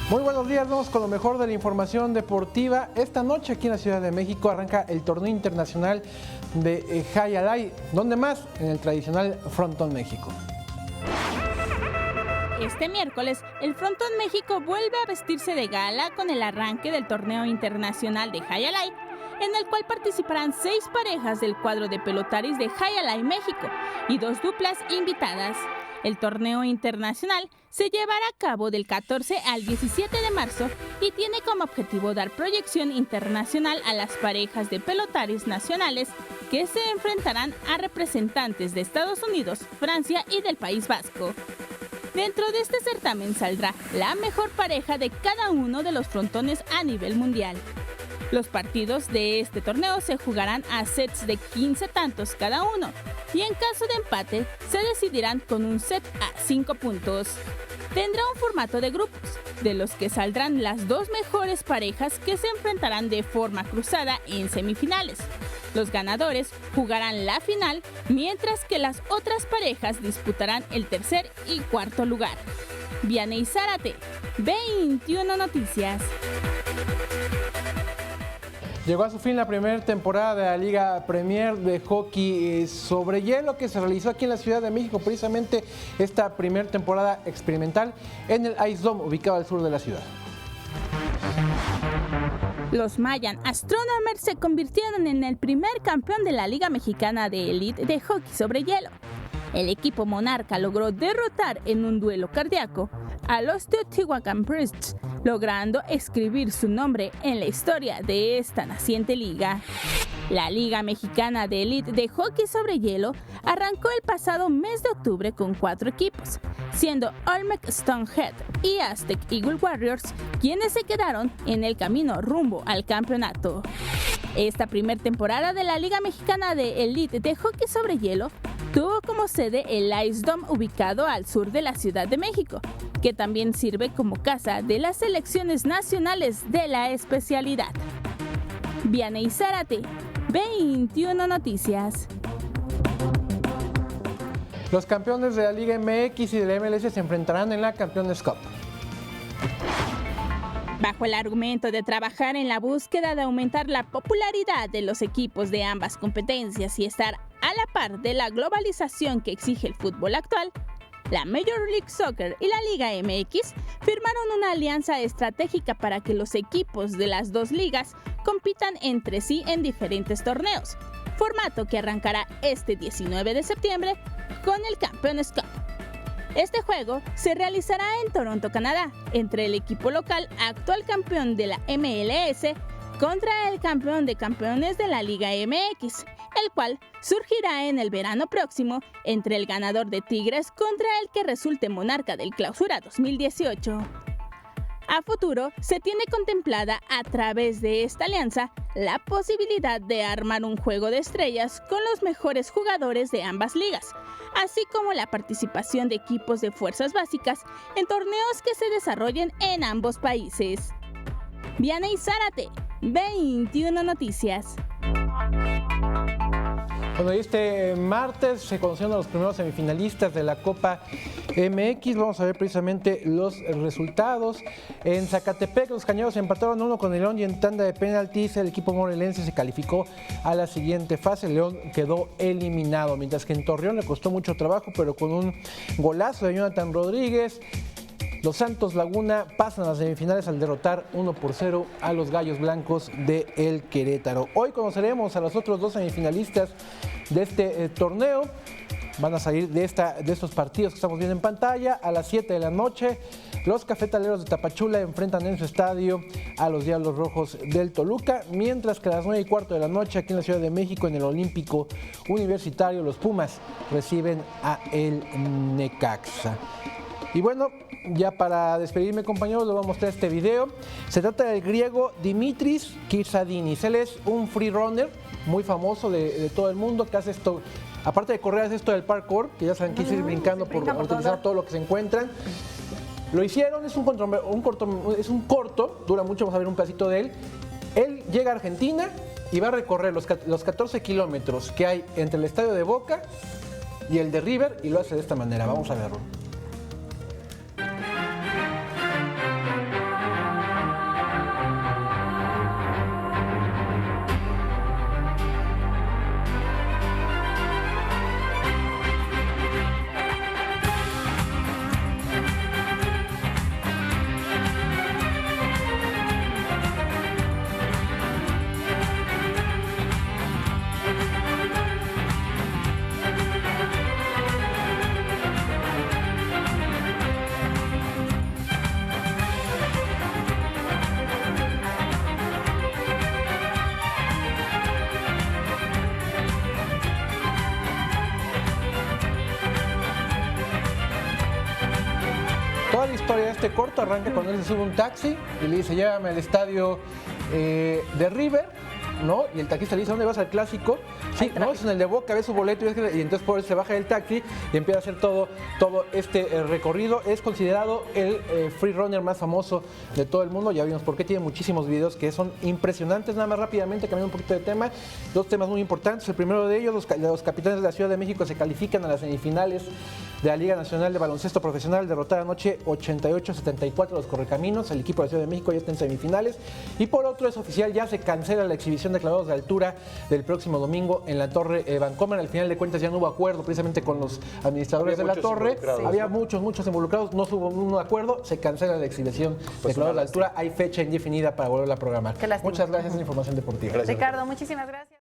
Muy buenos días, vamos con lo mejor de la información deportiva. Esta noche aquí en la Ciudad de México arranca el torneo internacional de Jai Alai. ¿Dónde más? En el tradicional Frontón México. Este miércoles, el Frontón México vuelve a vestirse de gala con el arranque del torneo internacional de Jai Alai, en el cual participarán 6 parejas del cuadro de pelotaris de Jai Alai México y 2 duplas invitadas. El torneo internacional se llevará a cabo del 14 al 17 de marzo y tiene como objetivo dar proyección internacional a las parejas de pelotaris nacionales que se enfrentarán a representantes de Estados Unidos, Francia y del País Vasco. Dentro de este certamen saldrá la mejor pareja de cada uno de los frontones a nivel mundial. Los partidos de este torneo se jugarán a sets de 15 tantos cada uno y en caso de empate se decidirán con un set a 5 puntos. Tendrá un formato de grupos, de los que saldrán las 2 mejores parejas que se enfrentarán de forma cruzada en semifinales. Los ganadores jugarán la final, mientras que las otras parejas disputarán el tercer y cuarto lugar. Vianey Zárate, 21 Noticias. Llegó a su fin la primera temporada de la Liga Premier de Hockey sobre hielo que se realizó aquí en la Ciudad de México, precisamente esta primera temporada experimental en el Ice Dome, ubicado al sur de la ciudad. Los Mayan Astronomers se convirtieron en el primer campeón de la Liga Mexicana de Elite de Hockey sobre hielo. El equipo monarca logró derrotar en un duelo cardíaco a los Teotihuacan Priests, logrando escribir su nombre en la historia de esta naciente liga. La Liga Mexicana de Elite de Hockey sobre hielo arrancó el pasado mes de octubre con 4 equipos, siendo Olmec Stonehead y Aztec Eagle Warriors quienes se quedaron en el camino rumbo al campeonato. Esta primera temporada de la Liga Mexicana de Elite de Hockey sobre hielo tuvo como sede el Ice Dome ubicado al sur de la Ciudad de México, que también sirve como casa de las selecciones nacionales de la especialidad. Vianey Zárate, 21 Noticias. Los campeones de la Liga MX y de la MLS se enfrentarán en la Campeones Cup. Bajo el argumento de trabajar en la búsqueda de aumentar la popularidad de los equipos de ambas competencias y estar a la par de la globalización que exige el fútbol actual, la Major League Soccer y la Liga MX firmaron una alianza estratégica para que los equipos de las 2 ligas compitan entre sí en diferentes torneos, formato que arrancará este 19 de septiembre con el Campeones Cup. Este juego se realizará en Toronto, Canadá, entre el equipo local, actual campeón de la MLS, contra el campeón de campeones de la Liga MX, el cual surgirá en el verano próximo entre el ganador de Tigres contra el que resulte monarca del Clausura 2018. A futuro, se tiene contemplada a través de esta alianza la posibilidad de armar un juego de estrellas con los mejores jugadores de ambas ligas, así como la participación de equipos de fuerzas básicas en torneos que se desarrollen en ambos países. Vianey Zárate, 21 Noticias. Bueno, y este martes se conocieron a los primeros semifinalistas de la Copa MX. Vamos a ver precisamente los resultados. En Zacatepec, los Cañeros empataron 1 con el León y en tanda de penaltis el equipo morelense se calificó a la siguiente fase. El León quedó eliminado, mientras que en Torreón le costó mucho trabajo, pero con un golazo de Jonathan Rodríguez, los Santos Laguna pasan a las semifinales al derrotar 1-0 a los Gallos Blancos de El Querétaro. Hoy conoceremos a los otros 2 semifinalistas de este torneo. Van a salir de estos partidos que estamos viendo en pantalla. A las 7 de la noche, los Cafetaleros de Tapachula enfrentan en su estadio a los Diablos Rojos del Toluca, mientras que a las 9:15 de la noche, aquí en la Ciudad de México, en el Olímpico Universitario, los Pumas reciben a el Necaxa. Y bueno, ya para despedirme, compañeros, les voy a mostrar este video. Se trata del griego Dimitris Kirsadinis. Él es un freerunner muy famoso de todo el mundo que hace esto. Aparte de correr, hace esto del parkour, que ya saben que es ir brincando por utilizar todo lo que se encuentran. Lo hicieron, es un corto, dura mucho, vamos a ver un pedacito de él. Él llega a Argentina y va a recorrer los 14 kilómetros que hay entre el estadio de Boca y el de River, y lo hace de esta manera. Vamos a verlo. relativamente corto, arranca cuando él se sube un taxi y le dice, llévame al estadio de River, ¿no? Y el taxista le dice, ¿dónde vas al clásico? Sí, no, es en el de Boca, ve su boleto y entonces por él se baja del taxi y empieza a hacer todo este recorrido. Es considerado el free runner más famoso de todo el mundo, ya vimos por qué, tiene muchísimos videos que son impresionantes. Nada más rápidamente, cambiando un poquito de tema, dos temas muy importantes. El primero de ellos, los capitanes de la Ciudad de México se califican a las semifinales de la Liga Nacional de Baloncesto Profesional, derrotada anoche 88-74 los Correcaminos. El equipo de la Ciudad de México ya está en semifinales. Y por otro, es oficial, ya se cancela la exhibición de clavados de altura del próximo domingo en la Torre Vancomer. Al final de cuentas ya no hubo acuerdo precisamente con los administradores de la torre. Había muchos involucrados, no hubo un acuerdo, se cancela la exhibición de clavados de altura. Hay fecha indefinida para volverla a programar. Muchas gracias, es la información deportiva. Ricardo, muchísimas gracias.